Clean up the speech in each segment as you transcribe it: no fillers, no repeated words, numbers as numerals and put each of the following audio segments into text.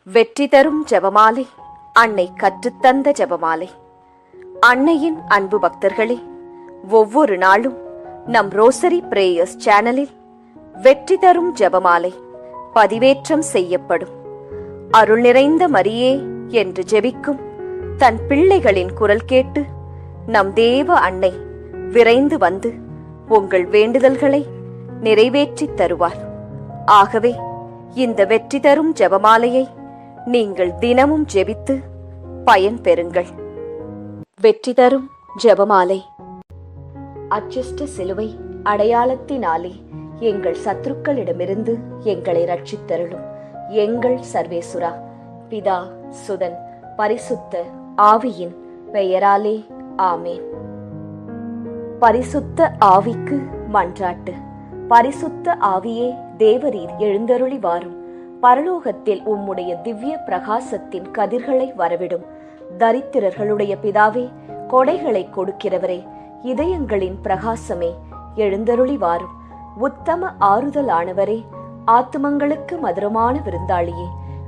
வெற்றி தரும் ஜெபமாலை, அன்னை கற்றுத்தந்த ஜெபமாலை. அன்னையின் அன்பு பக்தர்களே, ஒவ்வொரு நாளும் நம் ரோசரி பிரேயர்ஸ் சேனலில் வெற்றி தரும் ஜெபமாலை பதிவேற்றம் செய்யப்படும். அருள் நிறைந்த மரியே என்று ஜெபிக்கும் தன் பிள்ளைகளின் குரல் கேட்டு நம் தேவ அன்னை விரைந்து வந்து உங்கள் வேண்டுதல்களை நிறைவேற்றித் தருவார். ஆகவே இந்த வெற்றி தரும் ஜெபமாலையை நீங்கள் தினமும் ஜெபித்து பயன் பெறுங்கள். வெற்றி தரும் ஜெபமாலை. அச்சிஷ்ட சிலுவை அடையாளத்தினாலே எங்கள் சத்துருக்களிடமிருந்து எங்களை ரட்சித்தருளும் எங்கள் சர்வேசுரா. பிதா, சுதன், பரிசுத்த ஆவியின் பெயராலே ஆமேன். பரிசுத்த ஆவிக்கு மன்றாட்டு. பரிசுத்த ஆவியே, தேவரீர் எழுந்தருளி வாரும். பரலோகத்தில் உம்முடைய திவ்ய பிரகாசத்தின் கதிர்களை வரவிடும். தரித்திரர்களுடைய பிதாவே, கொடைகளை கொடுக்கிறவரே, இதயங்களின் பிரகாசமே, எழுந்தருளி வாரும். உத்தம ஆறுதலானவரே, ஆத்துமங்களுக்கு மதுரமான விருந்தாளியே,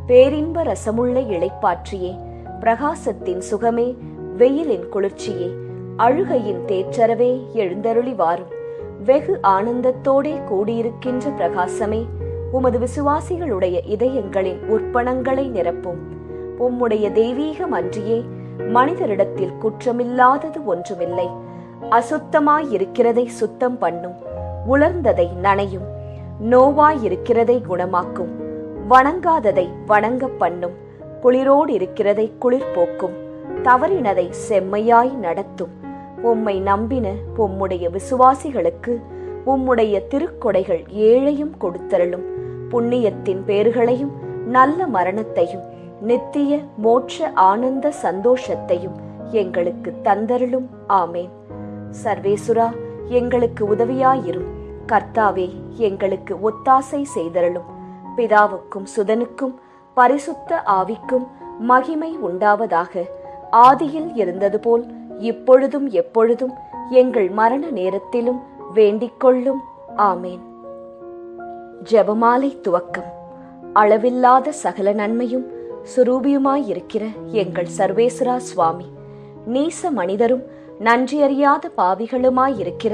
பேரின்ப ரசமுள்ள இளைப்பாற்றியே, பிரகாசத்தின் சுகமே, வெயிலின் குளிர்ச்சியே, அழுகையின் தேற்றரவே, எழுந்தருளி வாரும். வெகு ஆனந்தத்தோடே கூடியிருக்கின்ற பிரகாசமே, உமது விசுவாசிகளுடைய இதயங்களின் உற்பணங்களை நிரப்பும். உம்முடைய தெய்வீகம் அன்றியே மனிதரிடத்தில் குற்றமில்லாதது ஒன்றுமில்லை. அசுத்தமாயிருக்கிறதை சுத்தம் பண்ணும், உலர்ந்ததை நனையும், நோவாயிருக்கிறதை குணமாக்கும், வணங்காததை வணங்க பண்ணும், குளிரோடு இருக்கிறதை குளிர் போக்கும், தவறினதை செம்மையாய் நடத்தும். உம்மை நம்பின உம்முடைய விசுவாசிகளுக்கு உம்முடைய திருக்கொடைகள் ஏழையும் கொடுத்தருளும். புண்ணியத்தின் பேறுகளையும் நல்ல மரணத்தையும் நித்திய மோட்ச ஆனந்த சந்தோஷத்தையும் எங்களுக்கு தந்தருளும். ஆமேன். சர்வேசுரா, எங்களுக்கு உதவியாயிரும். கர்த்தாவே, எங்களுக்கு ஒத்தாசை செய்தருளும். பிதாவுக்கும் சுதனுக்கும் பரிசுத்த ஆவிக்கும் மகிமை உண்டாவதாக. ஆதியில் இருந்தது போல் இப்பொழுதும் எப்பொழுதும் எங்கள் மரண நேரத்திலும் வேண்டிக் கொள்ளும். ஆமேன். ஜெபமாலை துவக்கம். அளவில்லாத சகல நன்மையும் சுரூபியுமாயிருக்கிற எங்கள் சர்வேஸ்வரா சுவாமி, நீச மனிதரும் நன்றியறியாத பாவிகளுமாயிருக்கிற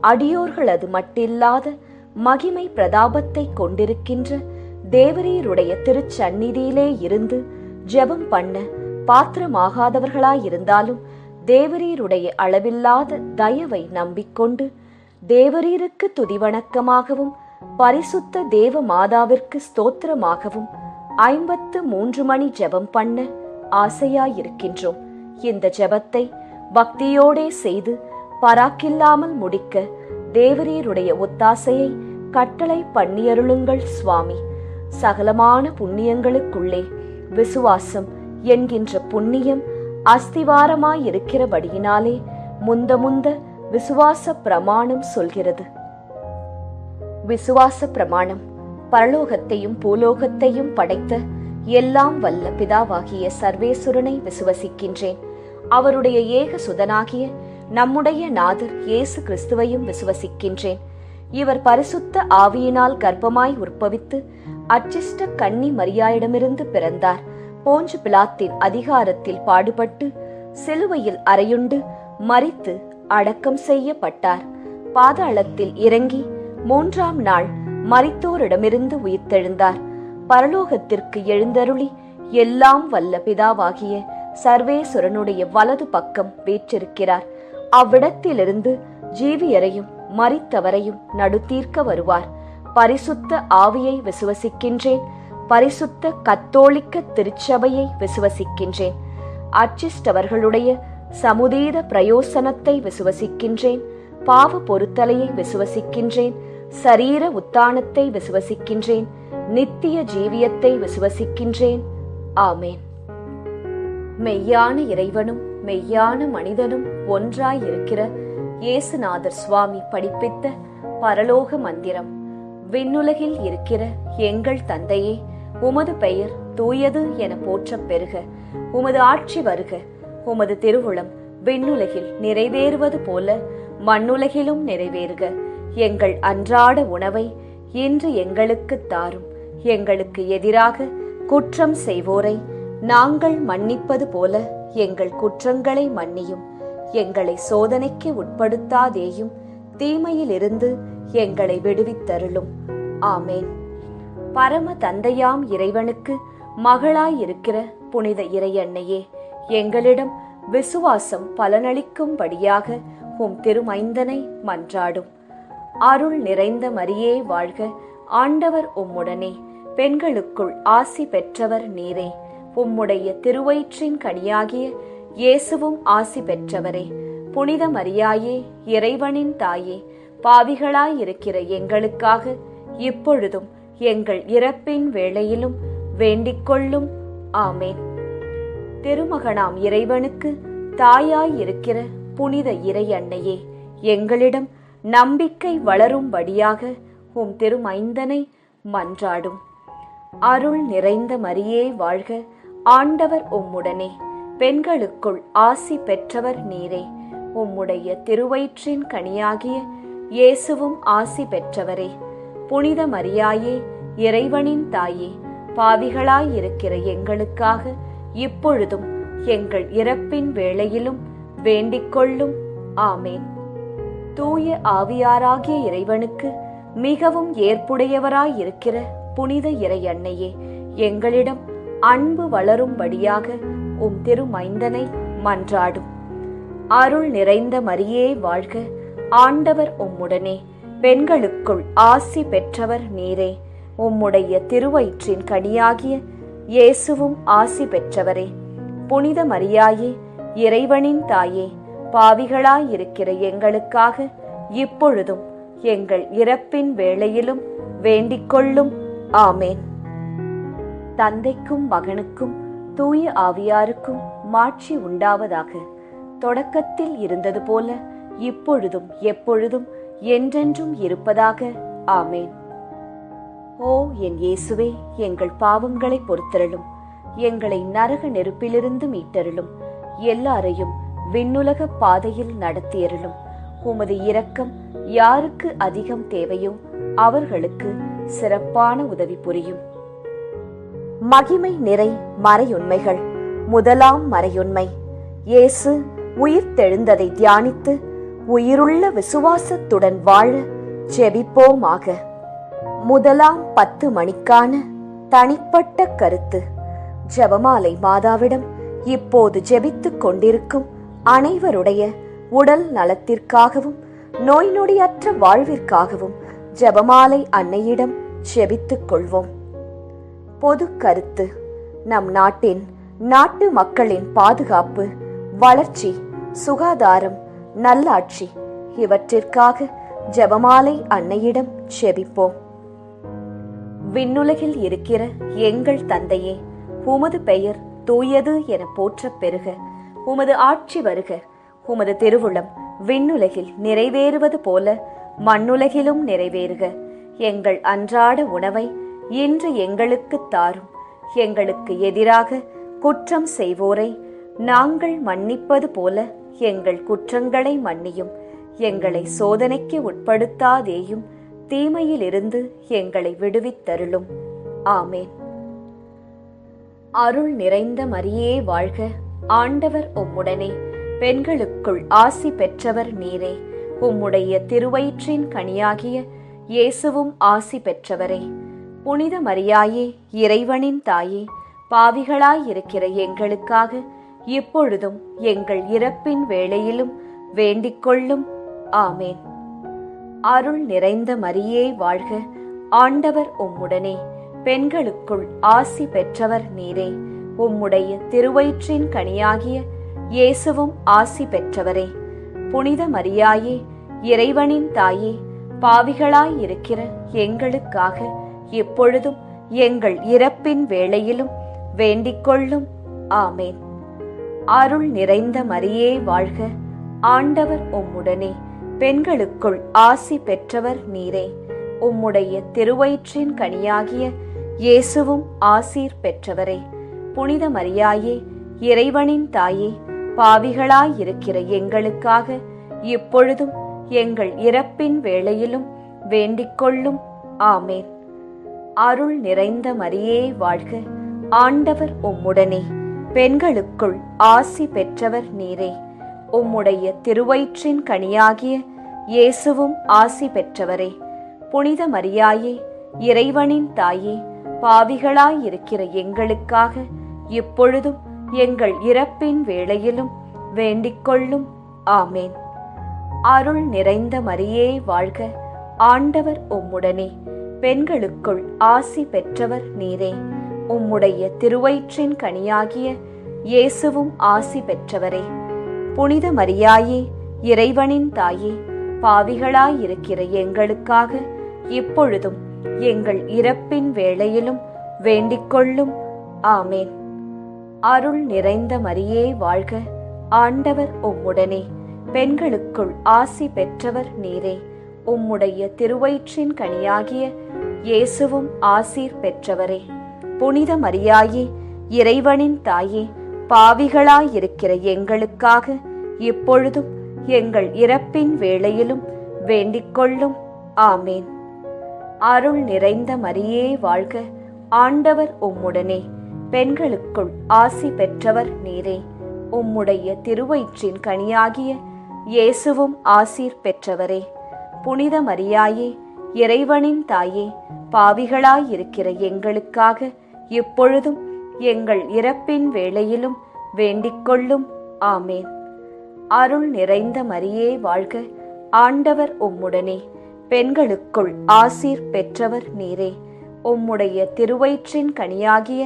அடியோர்களது மட்டில்லாத மகிமை பிரதாபத்தை கொண்டிருக்கின்ற தேவரீருடைய திருச்சந்நிதியிலே இருந்து ஜெபம் பண்ண பாத்திரமாகாதவர்களாயிருந்தாலும் தேவரீருடைய அளவில்லாத தயவை நம்பிக்கொண்டு தேவரீருக்கு துதிவணக்கமாகவும் பரிசுத்த தேவ மாதாவிற்கு ஸ்தோத்திரமாகவும் 53 மணி ஜெபம் பண்ண ஆசையாயிருக்கின்றோம். இந்த ஜெபத்தை பக்தியோடே செய்து பராக்கில்லாமல் முடிக்க தேவரீருடைய ஒத்தாசையை கட்டளை பண்ணியருளுங்கள் சுவாமி. சகலமான புண்ணியங்களுக்குள்ளே விசுவாசம் என்கின்ற புண்ணியம் அஸ்திவாரமாயிருக்கிறபடியினாலே முந்த விசுவாச பிரமாணம் சொல்கிறது. விசுவாச பிரமாணம். பரலோகத்தையும் பூலோகத்தையும் படைத்த எல்லாம் வல்ல பிதாவாகிய சர்வேசுரனை விசுவசிக்கின்றேன். அவருடைய ஏக சுதனாகிய நம்முடைய நாதர் இயேசு கிறிஸ்துவையும் விசுவசிக்கின்றேன். இவர் பரிசுத்த ஆவியினால் கர்ப்பமாய் உற்பவித்து அச்சிஷ்ட கன்னி மரியாயிடமிருந்து பிறந்தார். போஞ்சு பிலாத்தின் அதிகாரத்தில் பாடுபட்டு சிலுவையில் அறையுண்டு மரித்து அடக்கம் செய்யப்பட்டார். பாதாளத்தில் இறங்கி 3ஆம் நாள் மரித்தோரிடமிருந்து உயிர்த்தெழுந்தார். பரலோகத்திற்கு எழுந்தருளி எல்லாம் வல்ல பிதாவாகிய சர்வேசுரனுடைய வலது பக்கம் வீற்றிருக்கிறார். அவ்விடத்திலிருந்து ஜீவியரையும் மரித்தவரையும் நடுத்தீர்க்க வருவார். பரிசுத்த ஆவியை விசுவசிக்கின்றேன். பரிசுத்த கத்தோலிக்க திருச்சபையை விசுவசிக்கின்றேன். அச்சிஷ்டவர்களுடைய சமுதீர பிரயோசனத்தை விசுவசிக்கின்றேன். பாவ பொருத்தலையை விசுவசிக்கின்றேன். சரீர உத்தானத்தை விசுவசிக்கின்றேன். நித்திய ஜீவியத்தை விசுவசிக்கின்றேன். ஆமேன். மெய்யான இறைவனும் மெய்யான மனிதனும் ஒன்றாயிருக்கிற இயேசுநாதர் சுவாமி படிப்பித்த பரலோக மந்திரம். விண்ணுலகில் இருக்கிற எங்கள் தந்தையே, உமது பெயர் தூயது என போற்றப் பெறுக. உமது ஆட்சி வருக. உமது திருவுளம் விண்ணுலகில் நிறைவேறுவது போல மண்ணுலகிலும் நிறைவேறுக. எங்கள் அன்றாட உணவை இன்று எங்களுக்கு தாரும். எங்களுக்கு எதிராக குற்றம் செய்வோரை நாங்கள் மன்னிப்பது போல எங்கள் குற்றங்களை மன்னியும். எங்களை சோதனைக்கு உட்படுத்தாதேயும், தீமையிலிருந்து எங்களை விடுவித்தருளும். ஆமேன். பரம தந்தையாம் இறைவனுக்கு மகளாயிருக்கிற புனித இறையன்னையே, எங்களிடம் விசுவாசம் பலனளிக்கும்படியாக உம் திருமைந்தனை மன்றாடும். அருள் நிறைந்த மரியே வாழ்க, ஆண்டவர் உம்முடனே, பெண்களுக்குள் ஆசி பெற்றவர் நீரே. உம்முடைய திருவயிற்றின் கனியாகிய இயேசுவும் ஆசி பெற்றவரே. புனித மரியாயே, இறைவனின் தாயே, பாவிகளாயிருக்கிற எங்களுக்காக இப்பொழுதும் எங்கள் இறப்பின் வேளையிலும் வேண்டிக்கொள்ளும். ஆமேன். திருமகனாம் இறைவனுக்கு தாயாயிருக்கிற புனித இறை அன்னையே, எங்களிடம் நம்பிக்கை வளரும்படியாக உம் திருமைந்தனை மன்றாடும். அருள் நிறைந்த மரியே வாழ்க, ஆண்டவர் உம்முடனே, பெண்களுக்குள் ஆசி பெற்றவர் நீரே. உம்முடைய திருவயிற்றின் கனியாகிய இயேசுவும் ஆசி பெற்றவரே. புனித மரியாயே, இறைவனின் தாயே, பாவிகளாயிருக்கிற எங்களுக்காக இப்பொழுதும் எங்கள் இறப்பின் வேளையிலும் வேண்டிக்கொள்ளும். ஆமேன். தூய ஆவியாராகிய இறைவனுக்கு மிகவும் ஏற்புடையவராயிருக்கிற புனித இறை அன்னையே, எங்களிடம் அன்பு வளரும்படியாக உம் திருமைந்தனை மன்றாடும். அருள் நிறைந்த மரியே வாழ்க, ஆண்டவர் உம்முடனே, பெண்களுக்குள் ஆசி பெற்றவர் நீரே. உம்முடைய திருவயிற்றின் கனியாகிய இயேசுவும் ஆசி பெற்றவரே. புனித மரியாயே, இறைவனின் தாயே, பாவிகளாயிருக்கிற எங்களுக்காக இப்பொழுதும் எங்கள் இறப்பின் வேளையிலும் வேண்டிக்கொள்ளும். ஆமேன். தந்தைக்கும் மகனுக்கும் தூய ஆவியாருக்கும் மாட்சி உண்டாவதாக. தொடக்கத்தில் இருந்தது போல இப்பொழுதும் எப்பொழுதும் என்றென்றும் இருப்பதாக. ஆமேன். ஓ என் இயேசுவே, எங்கள் பாவங்களை பொறுத்தருளும். எங்களை நரக நெருப்பிலிருந்து மீட்டருளும். எல்லாரையும் விண்ணுலக பாதையில் நடத்தியருளும். உமது இரக்கம் யாருக்கு அதிகம் தேவையோ அவர்களுக்கு சிறப்பான உதவி புரியும். மகிமை நிறை மறையுண்மைகள். முதலாம் மறையுண்மை, இயேசு உயிர்த்தெழுந்ததை தியானித்து உயிருள்ள விசுவாசத்துடன் வாழ ஜெபிப்போமாக. முதலாம் 10 மணிக்கான தனிப்பட்ட கருத்து. ஜெபமாலை மாதாவிடம் இப்போது ஜெபித்துக் கொண்டிருக்கும் அனைவருடைய உடல் நலத்திற்காகவும் நோய் நொடியற்ற வாழ்விற்காகவும் ஜெபமாலை அன்னையிடம் ஜெபித்துக் கொள்வோம். பொது கருத்து. நம் நாட்டு மக்களின் பாதுகாப்பு, வளர்ச்சி, சுகாதாரம், நல்லாட்சி இவற்றிற்காக ஜெபமாலை அன்னையிடம் ஜெபிப்போம். விண்ணுலகில் இருக்கிற எங்கள் தந்தையே, உமது பெயர் தூயது என போற்றப் பெறுக. உமது ஆட்சி வருக. உமது திருவுளம் விண்ணுலகில் நிறைவேறுவது போல மண்ணுலகிலும் நிறைவேறுக. எங்கள் அன்றாட உணவை இன்று எங்களுக்கு தாரும். எங்களுக்கு எதிராக குற்றம் செய்வோரை நாங்கள் மன்னிப்பது போல எங்கள் குற்றங்களை மன்னியும். எங்களை சோதனைக்கு உட்படுத்தாதேயும், தீமையிலிருந்து எங்களை விடுவித்தருளும். ஆமேன். அருள் நிறைந்த மரியே வாழ்க, ஆண்டவர் உம்முடனே, பெண்களுக்குள் ஆசி பெற்றவர் நீரே. உம்முடைய திருவயிற்றின் கனியாகிய இயேசுவும் ஆசி பெற்றவரே. புனித மரியாயே, இறைவனின் தாயே, பாவிகளாயிருக்கிற எங்களுக்காக இப்பொழுதும் எங்கள் இறப்பின் வேளையிலும் வேண்டிக்கொள்ளும். ஆமேன். அருள் நிறைந்த மரியே வாழ்க, ஆண்டவர் உம்முடனே, பெண்களுக்குள் ஆசி பெற்றவர் நீரே. உம்முடைய திருவயிற்றின் கனியாகிய இயேசுவும் ஆசி பெற்றவரே. புனித மரியாயே, இறைவனின் தாயே, பாவிகளாயிருக்கிற எங்களுக்காக இப்பொழுதும் எங்கள் இறப்பின் வேளையிலும் வேண்டிக்கொள்ளும். ஆமேன். அருள் நிறைந்த மரியே வாழ்க, ஆண்டவர் உம்முடனே, பெண்களுக்குள் ஆசி பெற்றவர் நீரே. உம்முடைய திருவயிற்றின் கனியாகிய இயேசுவும் ஆசீர் பெற்றவரே. புனித மரியாயே, இறைவனின் தாயே, பாவிகளாயிருக்கிற எங்களுக்காக இப்பொழுதும் எங்கள் இறப்பின் வேளையிலும் வேண்டிக்கொள்ளும். ஆமேன். அருள் நிறைந்த மரியே வாழ்க, ஆண்டவர் உம்முடனே, பெண்களுக்குள் ஆசி பெற்றவர் நீரே. உம்முடைய திருவயிற்றின் கனியாகிய இயேசுவும் ஆசி பெற்றவரே. புனித மரியாயே, இறைவனின் தாயே, பாவிகளாயிருக்கிற எங்களுக்காக இப்பொழுதும் எங்கள் இறப்பின் வேளையிலும் வேண்டிக்கொள்ளும். ஆமேன். அருள் நிறைந்த மரியே வாழ்க, ஆண்டவர் உம்முடனே, பெண்களுக்குள் ஆசி பெற்றவர் நீரே. உம்முடைய திருவயிற்றின் கனியாகிய இயேசுவும் ஆசி பெற்றவரே. புனித மரியாயே, இறைவனின் தாயே, பாவிகளாயிருக்கிற எங்களுக்காக இப்பொழுதும் எங்கள் இறப்பின் வேளையிலும் வேண்டிக்கொள்ளும். ஆமேன். அருள் நிறைந்த மரியே வாழ்க, ஆண்டவர் உம்முடனே, பெண்களுக்குள் ஆசி பெற்றவர் நீரே. உம்முடைய திருவயிற்றின் கனியாகிய இயேசுவும் ஆசீர் பெற்றவரே. புனித மரியாயே, இறைவனின் தாயே, பாவிகளாயிருக்கிற எங்களுக்காக இப்பொழுதும் எங்கள் இறப்பின் வேளையிலும் வேண்டிக்கொள்ளும். ஆமேன். அருள் நிறைந்த மரியே வாழ்க, ஆண்டவர் உம்முடனே, பெண்களுக்குள் ஆசி பெற்றவர் நீரே. உம்முடைய திருவயிற்றின் கனியாகிய இயேசுவும் ஆசீர் பெற்றவரே. புனித மரியாயே, இறைவனின் தாயே, பாவிகளாயிருக்கிற எங்களுக்காக இப்பொழுதும் எங்கள் இறப்பின் வேளையிலும் வேண்டிக்கொள்ளும். ஆமேன். அருள் நிறைந்த மரியே வாழ்க, ஆண்டவர் உம்முடனே, பெண்களுக்குள் ஆசீர் பெற்றவர் நீரே. உம்முடைய திருவயிற்றின் கனியாகிய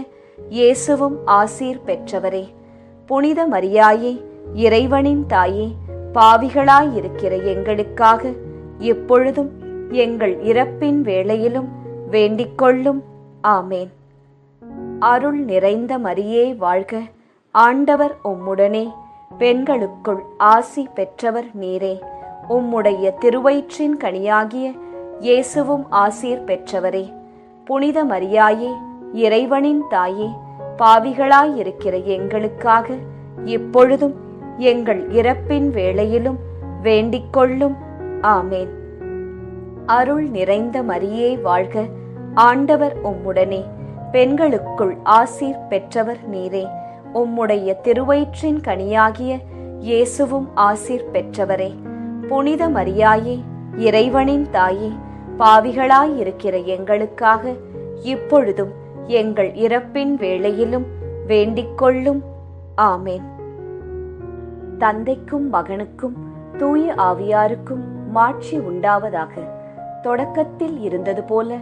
இயேசுவும் ஆசீர் பெற்றவரே. புனித மரியாயே, இறைவனின் தாயே, பாவிகளாயிருக்கிற எங்களுக்காக இப்பொழுதும் எங்கள் இறப்பின் வேளையிலும் வேண்டிக்கொள்ளும். ஆமேன். அருள் நிறைந்த மரியே வாழ்க, ஆண்டவர் உம்முடனே, பெண்களுக்குள் ஆசி பெற்றவர் நீரே. உம்முடைய திருவயிற்றின் கனியாகிய இயேசுவும் ஆசீர் பெற்றவரே. புனித மரியாயே, இறைவனின் தாயே, பாவிகளாயிருக்கிற எங்களுக்காக இப்பொழுதும் எங்கள் இறப்பின் வேளையிலும் வேண்டிக்கொள்ளும். ஆமேன். அருள் நிறைந்த மரியே வாழ்க, ஆண்டவர் உம்முடனே, பெண்களுக்குள் ஆசீர் பெற்றவர் நீரே. உம்முடைய திருவயிற்றின் கனியாகிய இயேசுவும் ஆசீர் பெற்றவரே. புனித மரியாயே, இறைவனின் தாயே, பாவிகளாயிருக்கிற எங்களுக்காக இப்பொழுதும் எங்கள் இறப்பின் வேளையிலும் வேண்டிக்கொள்ளும். ஆமேன். தந்தைக்கும் மகனுக்கும் தூய ஆவியாருக்கும் மாட்சி உண்டாவதாக. தொடக்கத்தில் இருந்தது போல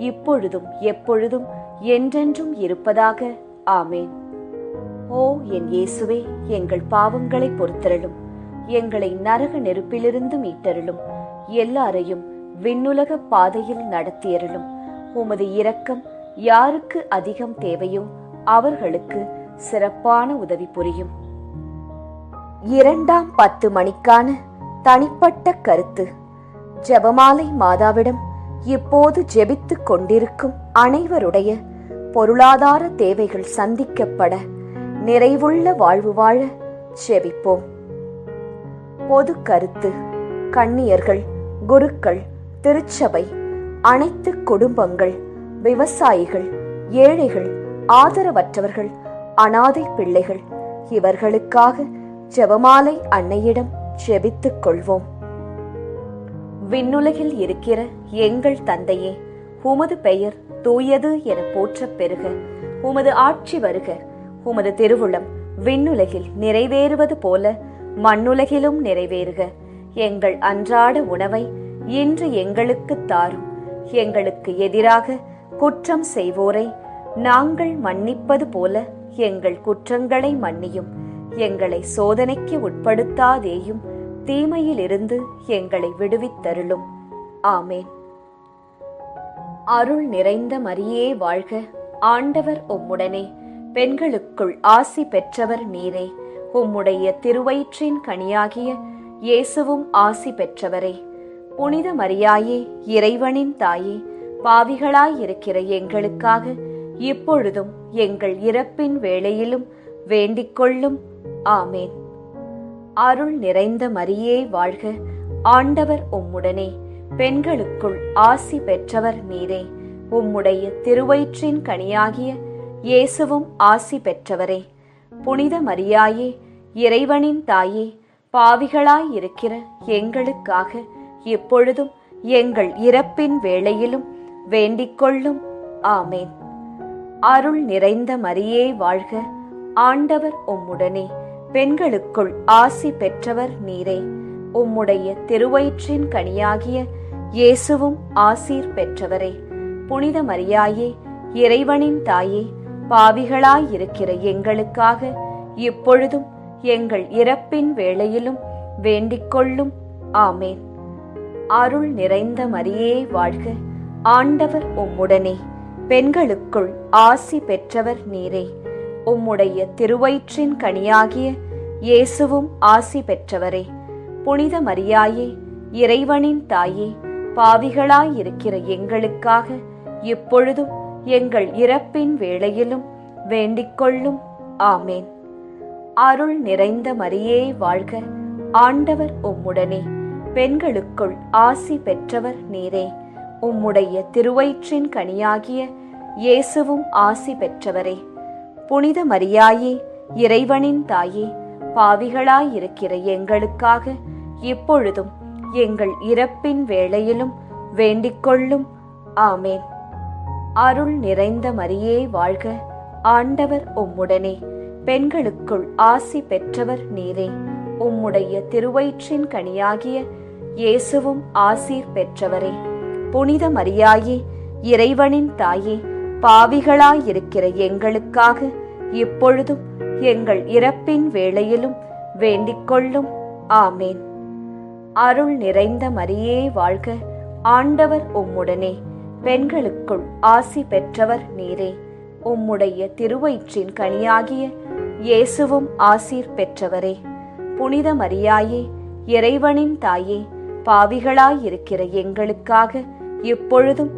இப்பொழுதும் எப்பொழுதும் என்றென்றும் இருப்பதாக. ஆமேன். ஓ என் இயேசுவே, எங்கள் பாவங்களை பொறுத்தருளும், எங்களை நரக நெருப்பிலிருந்து மீட்டருளும், எல்லாரையும் விண்ணுலக பாதையில் நடத்தியருளும். உமது இரக்கம் யாருக்கு அதிகம் தேவையோ அவர்களுக்கு சிறப்பான உதவி புரியும். 2ஆம் 10 மணிக்கான தனிப்பட்ட கருத்து. ஜெபமாலை மாதாவிடம் இப்போது ஜெபித்துக் கொண்டிருக்கும் அனைவருடைய பொருளாதார தேவைகள் சந்திக்கப்பட நிறைவுள்ள வாழ்வு வாழ ஜெபிப்போம். பொது கருத்து. கன்னியர்கள், குருக்கள், திருச்சபை, அனைத்து குடும்பங்கள், விவசாயிகள், ஏழைகள், ஆதரவற்றவர்கள், அனாதை பிள்ளைகள், இவர்களுக்காக ஜெபமாலை அன்னையிடம் ஜெபித்துக் கொள்வோம். விண்ணுலகில் இருக்கிற எங்கள் தந்தையே, உமது பெயர் தூயது என போற்றப் பெறுக. உமது ஆட்சி வருக. உமது திருவுளம் விண்ணுலகில் நிறைவேறுவது போல மண்ணுலகிலும் நிறைவேறுக. எங்கள் அன்றாட உணவை இன்று எங்களுக்கு தாரும். எங்களுக்கு எதிராக குற்றம் செய்வோரை நாங்கள் மன்னிப்பது போல எங்கள் குற்றங்களை மன்னியும். எங்களை சோதனைக்கு உட்படுத்தாதேயும், தீமையிலிருந்து எங்களை விடுவித்தருளும். ஆமேன். அருள் நிறைந்த மரியே வாழ்க, ஆண்டவர் உம்முடனே, பெண்களுக்குள் ஆசி பெற்றவர் நீரே. உம்முடைய திருவயிற்றின் கனியாகிய இயேசுவும் ஆசி பெற்றவரே. புனித மரியாயே, இறைவனின் தாயே, பாவிகளாயிருக்கிற எங்களுக்காக இப்பொழுதும் எங்கள் இறப்பின் வேளையிலும் வேண்டிக்கொள்ளும். ஆமேன். அருள் நிறைந்த மரியே வாழ்க, ஆண்டவர் உம்முடனே, பெண்களுக்குள் ஆசி பெற்றவர் நீரே. உம்முடைய திருவயிற்றின் கனியாகிய இயேசுவும் ஆசி பெற்றவரே. புனித மரியாயே, இறைவனின் தாயே, பாவிகளாயிருக்கிற எங்களுக்காக இப்பொழுதும் எங்கள் இறப்பின் வேளையிலும் வேண்டிக்கொள்ளும். ஆமேன். அருள் நிறைந்த மரியே வாழ்க, ஆண்டவர் உம்முடனே, பெண்களுக்குள் ஆசி பெற்றவர் நீரே. உம்முடைய திருவயிற்றின் கனியாகிய இயேசுவும் ஆசீர் பெற்றவரே. புனித மரியாயே, இறைவனின் தாயே, பாவிகளாயிருக்கிற எங்களுக்காக இப்பொழுதும் எங்கள் இறப்பின் வேளையிலும் வேண்டிக்கொள்ளும். ஆமேன். அருள் நிறைந்த மரியே வாழ்க, ஆண்டவர் உம்முடனே, பெண்களுக்குள் ஆசி பெற்றவர் நீரே. உம்முடைய திருவயிற்றின் கனியாகிய இயேசுவும் ஆசி பெற்றவரே. புனித மரியாயே, இறைவனின் தாயே, பாவிகளாயிருக்கிற எங்களுக்காக இப்பொழுதும் எங்கள் இறப்பின் வேளையிலும் வேண்டிக்கொள்ளும். ஆமேன். அருள் நிறைந்த மரியே வாழ்க, ஆண்டவர் உம்முடனே, பெண்களுக்குள் ஆசி பெற்றவர் நீரே. உம்முடைய திருவயிற்றின் கனியாகிய இயேசுவும் ஆசி பெற்றவரே. புனித மரியாயே, இறைவனின் தாயே, பாவிகளாயிருக்கிற எங்களுக்காக இப்பொழுதும் எங்கள் இறப்பின் வேளையிலும் வேண்டிக்கொள்ளும். ஆமேன். அருள் நிறைந்த மரியே வாழ்க, ஆண்டவர் உம்முடனே, பெண்களுக்குள் ஆசி பெற்றவர் நீரே. உம்முடைய திருவயிற்றின் கனியாகிய இயேசுவும் ஆசீர் பெற்றவரே. புனித மரியாயே, இறைவனின் தாயே, பாவிகளாயிருக்கிற எங்களுக்காக இப்பொழுதும் எங்கள் இறப்பின் வேளையிலும் வேண்டிக்கொள்ளும். ஆமேன். அருள் நிறைந்த மரியே வாழ்க, ஆண்டவர் உம்முடனே, பெண்களுக்குள் ஆசி பெற்றவர் நீரே. உம்முடைய திருவயிற்றின் கனியாகிய இயேசுவும் ஆசீர் பெற்றவரே. புனித மரியாயே, இறைவனின் தாயே, பாவிகளாயிருக்கிற எங்களுக்காக இப்பொழுதும்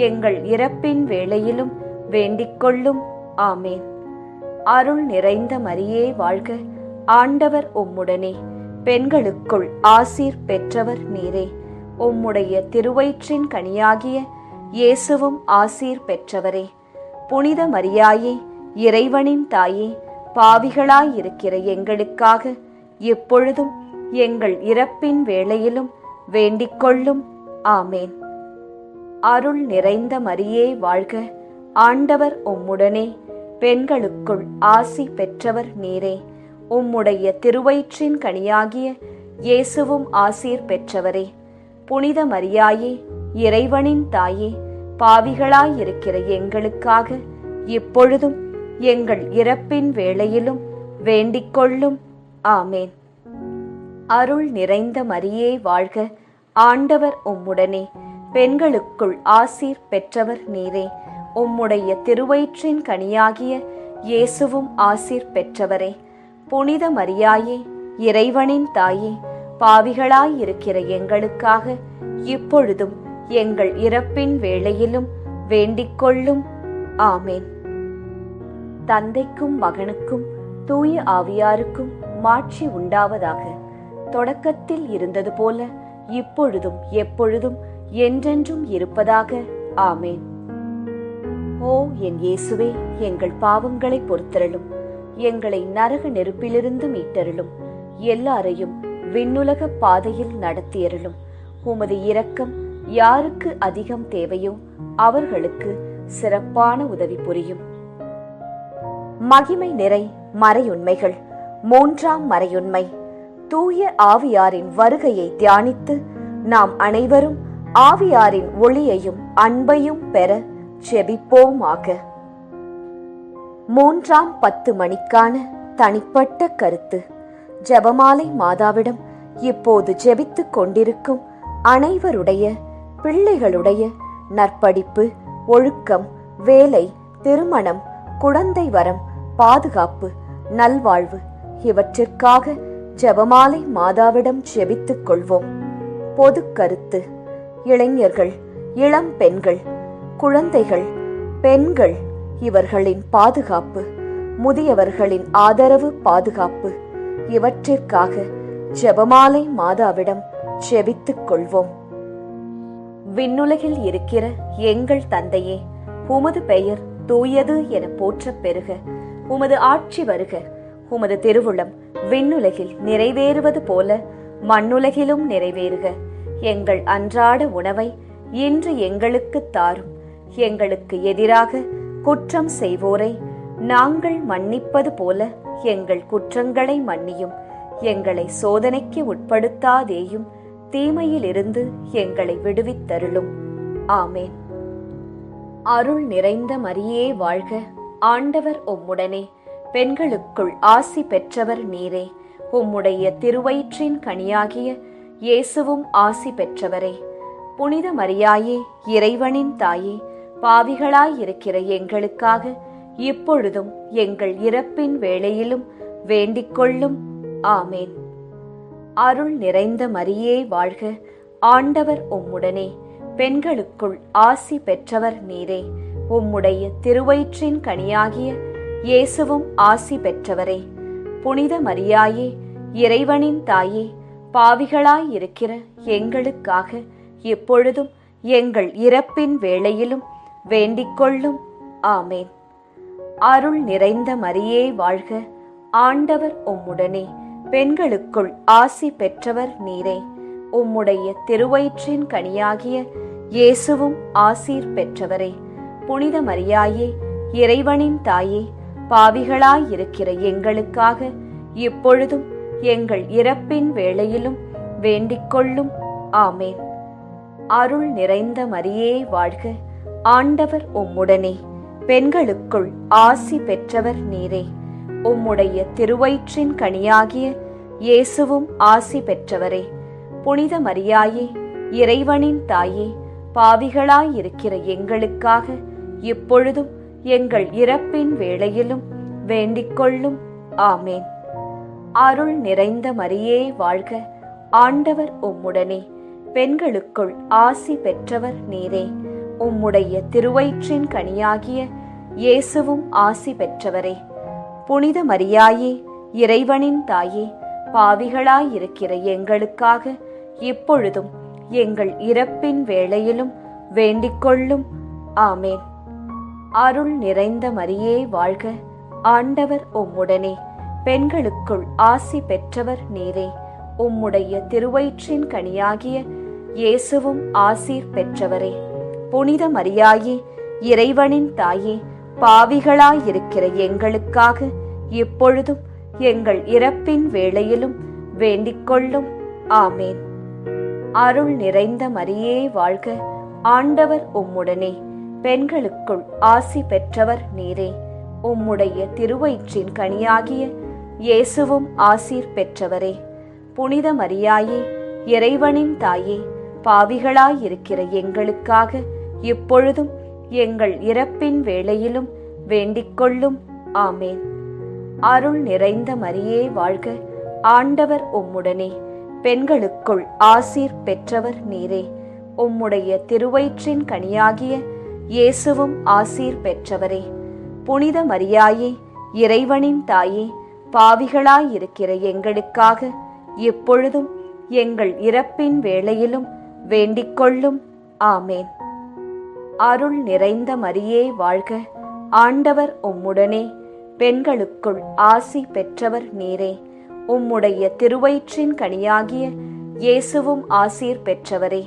எங்கள் இறப்பின் வேளையிலும் வேண்டிக்கொள்ளும். ஆமேன். அருள் நிறைந்த மரியே வாழ்க, ஆண்டவர் உம்முடனே, பெண்களுக்குள் ஆசீர் பெற்றவர் நீரே. உம்முடைய திருவயிற்றின் கனியாகிய இயேசுவும் ஆசீர் பெற்றவரே. புனித மரியாயே, இறைவனின் தாயே, பாவிகளாயிருக்கிற எங்களுக்காக எப்பொழுதும் எங்கள் இறப்பின் வேளையிலும் வேண்டிக்கொள்ளும். ஆமேன். அருள் நிறைந்த மரியே வாழ்க, ஆண்டவர் உம்முடனே, பெண்களுக்குள் ஆசி பெற்றவர் நீரே. உம்முடைய திருவயிற்றின் கனியாகிய இயேசுவும் ஆசீர் பெற்றவரே. புனித மரியாயே, இறைவனின் தாயே, பாவிகளாயிருக்கிற எங்களுக்காக இப்பொழுதும் எங்கள் இறப்பின் வேளையிலும் வேண்டிக்கொள்ளும். ஆமேன். அருள் நிறைந்த மரியே வாழ்க, ஆண்டவர் உம்முடனே, பெண்களுக்குள் ஆசீர் பெற்றவர் நீரே. உம்முடைய திருவயிற்றின் கனியாகிய இயேசுவும் ஆசீர் பெற்றவரே. புனித மரியாயே, இறைவனின் தாயே, பாவிகளாயிருக்கிற எங்களுக்காக இப்பொழுதும் எங்கள் இறப்பின் வேளையிலும் வேண்டிக்கொள்ளும். ஆமேன். தந்தைக்கும் மகனுக்கும் தூய ஆவியாருக்கும் மாட்சி உண்டாவதாக. தொடக்கத்தில் இருந்தது போல இப்பொழுதும் எப்பொழுதும் என்றென்றும் இருப்பதாக. ஆமேன். ஓ என் இயேசுவே, எங்கள் பாவங்களை பொறுத்தருளும், எங்களை நரக நெருப்பிலிருந்து மீட்டருளும், எல்லாரையும் விண்ணுலக பாதையில் நடத்தியருளும். உமது இரக்கம் யாருக்கு அதிகம் தேவையோ அவர்களுக்கு சிறப்பான உதவி புரியும். மகிமை நிறை மறையுண்மைகள். மூன்றாம் மறையுண்மை, தூய ஆவியாரின் வருகையை தியானித்து நாம் அனைவரும் ஆவியாரின் ஒளியையும் அன்பையும் பெற ஜெபிப்போமாக. 3ஆம் 10 மணிக்கான தனிப்பட்ட கருத்து. ஜெபமாலை மாதாவிடம் இப்போது ஜெபித்துக் கொண்டிருக்கும் அனைவருடைய பிள்ளைகளுடைய நற்படிப்பு, ஒழுக்கம், வேலை, திருமணம், குழந்தை வரம், பாதுகாப்பு, நல்வாழ்வு இவற்றிற்காக ஜெபமாலை மாதாவிடம் ஜெபித்துக் கொள்வோம். பொது கருத்து. இளைஞர்கள், இளம் பெண்கள், குழந்தைகள், பெண்கள் இவர்களின் பாதுகாப்பு, முதியவர்களின் ஆதரவு, பாதுகாப்பு இவற்றிற்காக ஜெபமாலை மாதாவிடம் ஜெபித்துக் கொள்வோம். விண்ணுலகில் இருக்கிற எங்கள் தந்தையே, உமது பெயர் தூயது என போற்றப் பெறுக. உமது ஆட்சி வருக. உமது திருவுளம் விண்ணுலகில் நிறைவேறுவது போல மண்ணுலகிலும் நிறைவேறுக. எங்கள் அன்றாட உணவை இன்று எங்களுக்கு தாரும். எங்களுக்கு எதிராக குற்றம் செய்வோரை நாங்கள் மன்னிப்பது போல எங்கள் குற்றங்களை மன்னியும். எங்களை சோதனைக்கு உட்படுத்தாதேயும், தீமையிலிருந்து எங்களை விடுவித்தருளும். ஆமேன். அருள் நிறைந்த மரியே வாழ்க. ஆண்டவர் உம்முடனே. பெண்களுக்குள் ஆசி பெற்றவர் நீரே. உம்முடைய திருவயிற்றின் கனியாகிய இயேசுவும் ஆசி பெற்றவரே. புனித மரியாயே, இறைவனின் தாயே, பாவிகளாயிருக்கிற எங்களுக்காக இப்பொழுதும் எங்கள் இறப்பின் வேளையிலும் வேண்டிக்கொள்ளும். ஆமேன். அருள் நிறைந்த மரியே வாழ்க. ஆண்டவர் உம்முடனே. பெண்களுக்குள் ஆசி பெற்றவர் நீரே. உம்முடைய திருவயிற்றின் கனியாகிய இயேசுவும் ஆசி பெற்றவரே. புனித மரியாயே, இறைவனின் தாயே, பாவிகளாயிருக்கிற எங்களுக்காக இப்பொழுதும் எங்கள் இறப்பின் வேளையிலும் வேண்டிக்கொள்ளும். ஆமேன். அருள் நிறைந்த மரியே வாழ்க. ஆண்டவர் உம்முடனே. பெண்களுக்குள் ஆசி பெற்றவர் நீரே. உம்முடைய திருவயிற்றின் கனியாகிய இயேசுவும் ஆசீர் பெற்றவரே. புனித மரியாயே, இறைவனின் தாயே, பாவிகளாயிருக்கிற எங்களுக்காக இப்பொழுதும் எங்கள் இறப்பின் வேளையிலும் வேண்டிக்கொள்ளும். ஆமேன். அருள் நிறைந்த மரியே வாழ்க. ஆண்டவர் உம்முடனே. பெண்களுக்குள் ஆசி பெற்றவர் நீரே. உம்முடைய திருவயிற்றின் கனியாகிய இயேசுவும் ஆசி பெற்றவரே. புனித மரியாயே, இறைவனின் தாயே, பாவிகளாயிருக்கிற எங்களுக்காக இப்பொழுதும் எங்கள் இறப்பின் வேளையிலும் வேண்டிக்கொள்ளும். ஆமேன். அருள் நிறைந்த மரியே வாழ்க. ஆண்டவர் உம்முடனே. பெண்களுக்குள் ஆசி பெற்றவர் நீரே. உம்முடைய திருவயிற்றின் கனியாகிய இயேசுவும் ஆசி பெற்றவரே. புனித மரியாயே, இறைவனின் தாயே, பாவிகளாயிருக்கிற எங்களுக்காக இப்பொழுதும் எங்கள் இறப்பின் வேளையிலும் வேண்டிக்கொள்ளும். ஆமேன். அருள் நிறைந்த மரியே வாழ்க. ஆண்டவர் உம்முடனே. பெண்களுக்குள் ஆசி பெற்றவர் நீரே. உம்முடைய திருவயிற்றின் கனியாகிய இயேசுவும் ஆசீர் பெற்றவரே. புனித மரியாயே, இறைவனின் தாயே, பாவிகளாயிருக்கிற எங்களுக்காக இப்பொழுதும் எங்கள் இறப்பின் வேளையிலும் வேண்டிக்கொள்ளும். ஆமேன். அருள் நிறைந்த மரியே வாழ்க. ஆண்டவர் உம்முடனே. பெண்களுக்குள் ஆசி பெற்றவர் நீரே. உம்முடைய திருவயிற்றின் கனியாகிய இயேசுவும் ஆசீர் பெற்றவரே. புனித மரியாயே, இறைவனின் தாயே, பாவிகளாயிருக்கிற எங்களுக்காக இப்பொழுதும் எங்கள் இறப்பின் வேளையிலும் வேண்டிக்கொள்ளும். ஆமேன். அருள் நிறைந்த மரியே வாழ்க. ஆண்டவர் உம்முடனே. பெண்களுக்குள் ஆசீர் பெற்றவர் நீரே. உம்முடைய திருவயிற்றின் கனியாகிய இயேசுவும் ஆசீர் பெற்றவரே. புனித மரியாயே, இறைவனின் தாயே, பாவிகளாயிருக்கிற எங்களுக்காக இப்பொழுதும் எங்கள் இறப்பின் வேளையிலும் வேண்டிக்கொள்ளும். ஆமேன். அருள் நிறைந்த மரியே வாழ்க. ஆண்டவர் உம்முடனே. பெண்களுக்குள் ஆசி பெற்றவர் நீரே. உம்முடைய திருவயிற்றின் கனியாகிய இயேசுவும் ஆசீர் பெற்றவரே.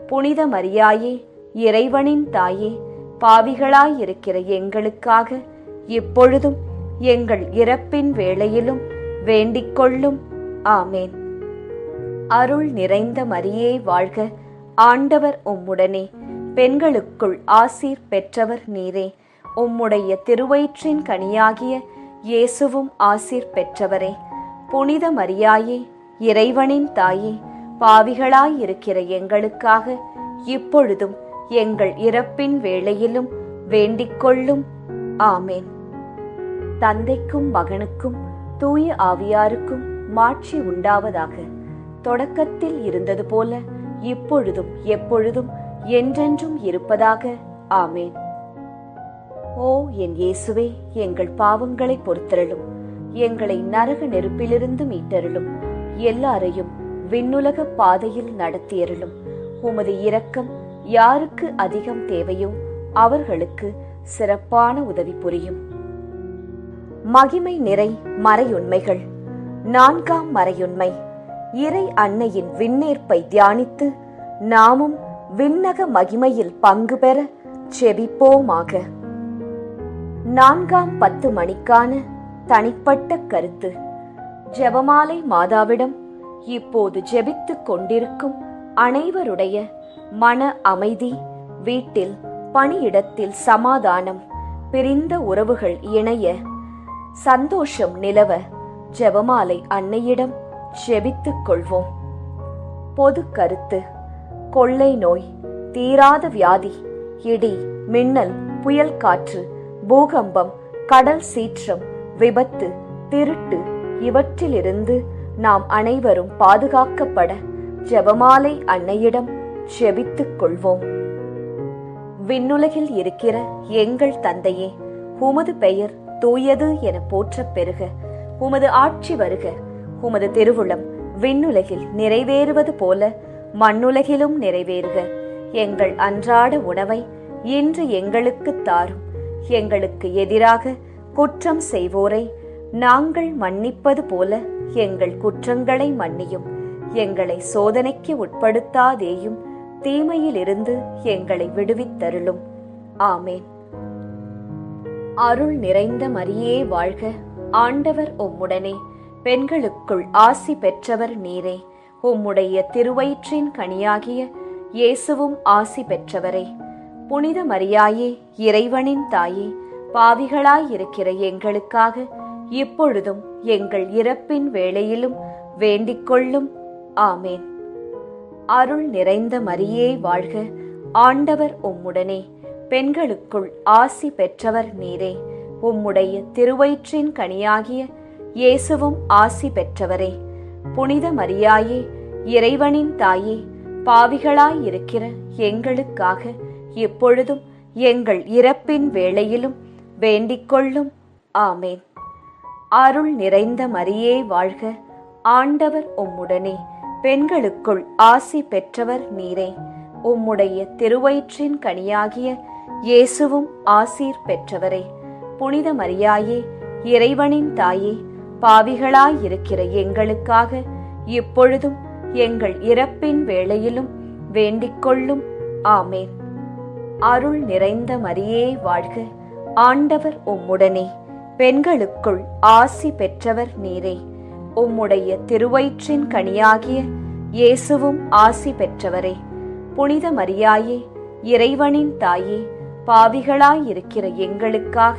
புனித மரியாயே, இறைவனின் தாயே, பாவிகளாயிருக்கிற எங்களுக்காக இப்பொழுதும் எங்கள் இறப்பின் வேளையிலும் வேண்டிக்கொள்ளும். ஆமேன். அருள் நிறைந்த மரியே வாழ்க. ஆண்டவர் உம்முடனே. பெண்களுக்குள் ஆசீர் பெற்றவர் நீரே. உம்முடைய திருவயிற்றின் கனியாகிய இயேசுவும் ஆசீர் பெற்றவரே. புனித மரியாயே, இறைவனின் தாயே, பாவிகளாயிருக்கிற எங்களுக்காக இப்பொழுதும் எங்கள் இறப்பின் வேளையிலும் வேண்டிக்கொள்ளும். ஆமேன். தந்தைக்கும் மகனுக்கும் தூய ஆவியாருக்கும் மாட்சி உண்டாவதாக. தொடக்கத்தில் இருந்தது போல இப்பொழுதும் எப்பொழுதும் என்றென்றும் இருப்பதாக. ஆமேன். ஓ என் இயேசுவே, எங்கள் பாவங்களை பொறுத்தருளும். எங்களை நரக நெருப்பிலிருந்து மீட்டருளும். எல்லாரையும் விண்ணுலக பாதையில் நடத்தியருளும். உமது இரக்கம் யாருக்கு அதிகம் தேவையோ அவர்களுக்கு சிறப்பான உதவி புரியும். மகிமை நிறை மறையுண்மைகள். 4ஆம் மறையுண்மை. இறை அன்னையின் விண்ணேற்பை தியானித்து நாமும் விண்ணக மகிமையில் பங்கு பெற செபிப்போமாக. 4ஆம் 10 மணிக்கான தனிப்பட்ட கருத்து. ஜெபமாலை மாதாவிடம் இப்போது ஜெபித்துக் கொண்டிருக்கும் அனைவருடைய மன அமைதி, வீட்டில் பணியிடத்தில் சமாதானம், பிரிந்த உறவுகள் இணைய சந்தோஷம் நிலவ ஜெபமாலை அன்னையிடம் ஜெபித்துக் கொள்வோம். பொது கருத்து. கொள்ளை நோய், தீராத வியாதி, இடி, மின்னல், புயல் காற்று, பூகம்பம், கடல் சீற்றம், விபத்து, திருட்டு இவற்றிலிருந்து நாம் அனைவரும் பாதுகாக்கப்பட ஜெபமாலை அன்னையிடம் ஜெபித்துக் கொள்வோம். விண்ணுலகில் இருக்கிற எங்கள் தந்தையே, உமது பெயர் தூயது என போற்றப் பெறுக. உமது ஆட்சி வருக. உமது திருவுளம் விண்ணுலகில் நிறைவேறுவது போல மண்ணுலகிலும் நிறைவேறுக. எங்கள் அன்றாட உணவை இன்று எங்களுக்கு தாரும். எங்களுக்கு எதிராக குற்றம் செய்வோரை நாங்கள் மன்னிப்பது போல எங்கள் குற்றங்களை மன்னியும். எங்களை சோதனைக்கு உட்படுத்தாதேயும், தீமையிலிருந்து எங்களை விடுவித்தருளும். ஆமேன். அருள் நிறைந்த மரியே வாழ்க. ஆண்டவர் உம்முடனே. பெண்களுக்குள் ஆசி பெற்றவர் நீரே. உம்முடைய திருவயிற்றின் கனியாகிய இயேசுவும் ஆசி பெற்றவரே. புனித மரியாயே, இறைவனின் தாயே, பாவிகளாயிருக்கிற எங்களுக்காக இப்பொழுதும் எங்கள் இறப்பின் வேளையிலும் வேண்டிக் கொள்ளும். ஆமேன். அருள் நிறைந்த மரியே வாழ்க. ஆண்டவர் உம்முடனே. பெண்களுக்குள் ஆசி பெற்றவர் நீரே. உம்முடைய திருவயிற்றின் கனியாகிய இயேசுவும் ஆசி பெற்றவரே. புனித மரியாயே, இறைவனின் தாயே, பாவிகளாயிருக்கிற எங்களுக்காக இப்பொழுதும் எங்கள் இறப்பின் வேளையிலும் வேண்டிக் கொள்ளும். ஆமேன். அருள் நிறைந்த மரியே வாழ்க. ஆண்டவர் உம்முடனே. பெண்களுக்குள் ஆசி பெற்றவர் நீரே. உம்முடைய திருவயிற்றின் கனியாகிய இயேசுவும் ஆசீர் பெற்றவரே. புனித மரியாயே, இறைவனின் தாயே, பாவிகளாயிருக்கிற எங்களுக்காக இப்பொழுதும் எங்கள் இறப்பின் வேளையிலும் வேண்டிக் கொள்ளும். ஆமேன். அருள் நிறைந்த மரியே வாழ்க. ஆண்டவர் உம்முடனே. பெண்களுக்குள் ஆசி பெற்றவர் நீரே. உம்முடைய திருவயிற்றின் கனியாகிய இயேசுவும் ஆசி பெற்றவரே. புனித மரியாயே, இறைவனின் தாயே, பாவிகளாயிருக்கிற எங்களுக்காக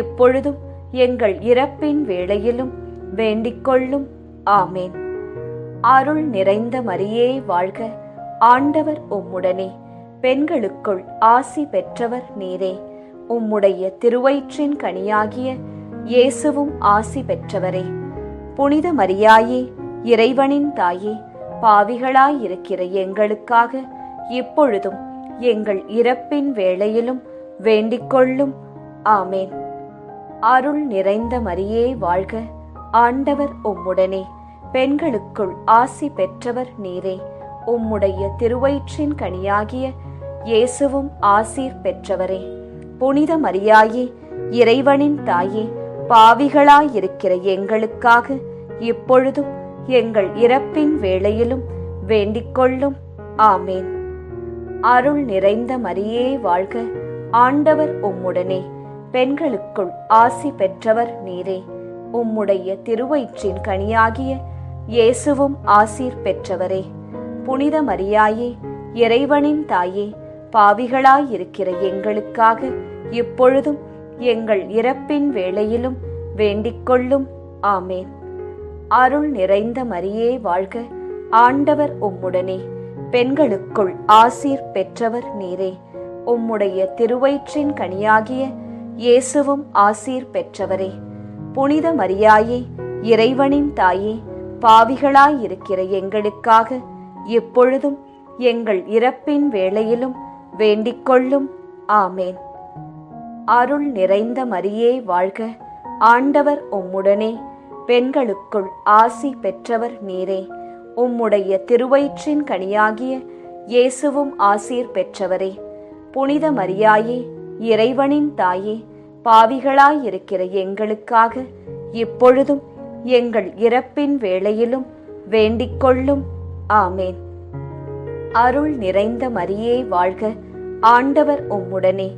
இப்பொழுதும் எங்கள் இறப்பின் வேளையிலும் வேண்டிக் கொள்ளும். ஆமேன். அருள் நிறைந்த மரியே வாழ்க. ஆண்டவர் உம்முடனே. பெண்களுக்குள் ஆசி பெற்றவர் நீரே. உம்முடைய திருவயிற்றின் கனியாகிய இயேசுவும் ஆசி பெற்றவரே. புனித மரியாயே, இறைவனின் தாயே, பாவிகளாயிருக்கிற எங்களுக்காக இப்பொழுதும் எங்கள் இறப்பின் வேளையிலும் வேண்டிக் கொள்ளும். ஆமேன். அருள் நிறைந்த மரியே வாழ்க. ஆண்டவர் உம்முடனே. பெண்களுக்குள் ஆசி பெற்றவர் நீரே. உம்முடைய திருவயிற்றின் கனியாகிய இயேசுவும் ஆசீர் பெற்றவரே. புனித மரியாயே, இறைவனின் தாயே, பாவிகளாயிருக்கிற எங்களுக்காக இப்பொழுதும் எங்கள் இறப்பின் வேளையிலும் வேண்டிக் கொள்ளும். ஆமேன். அருள் நிறைந்த மரியே வாழ்க. ஆண்டவர் உம்முடனே. பெண்களுக்குள் ஆசி பெற்றவர் நீரே. உம்முடைய திருவயிற்றின் கனியாகிய இயேசுவும் ஆசீர் பெற்றவரே. புனித மரியாயே, இறைவனின் தாயே, பாவிகளாயிருக்கிற எங்களுக்காக இப்பொழுதும் எங்கள் இறப்பின் வேளையிலும் வேண்டிக் கொள்ளும். ஆமேன். அருள் நிறைந்த மரியே வாழ்க. ஆண்டவர் உம்முடனே. பெண்களுக்குள் ஆசீர் பெற்றவர் நீரே. உம்முடைய திருவயிற்றின் கனியாகிய இயேசுவும் ஆசீர் பெற்றவரே. புனித மரியாயே, இறைவனின் தாயே, பாவிகளாயிருக்கிற எங்களுக்காக இப்பொழுதும் எங்கள் இறப்பின் வேளையிலும் வேண்டிக் கொள்ளும். ஆமேன். அருள் நிறைந்த மரியே வாழ்க. ஆண்டவர் உம்முடனே. பெண்களுக்குள் ஆசி பெற்றவர் நீரே. உம்முடைய திருவயிற்றின் கனியாகிய இயேசுவும் ஆசீர் பெற்றவரே. புனித மரியாயே, இறைவனின் தாயே, பாவிகளாயிருக்கிற எங்களுக்காக இப்பொழுதும் எங்கள் இறப்பின் வேளையிலும் வேண்டிக்கொள்ளும். ஆமேன். அருள் நிறைந்த மரியே வாழ்க, ஆண்டவர் உம்முடனே,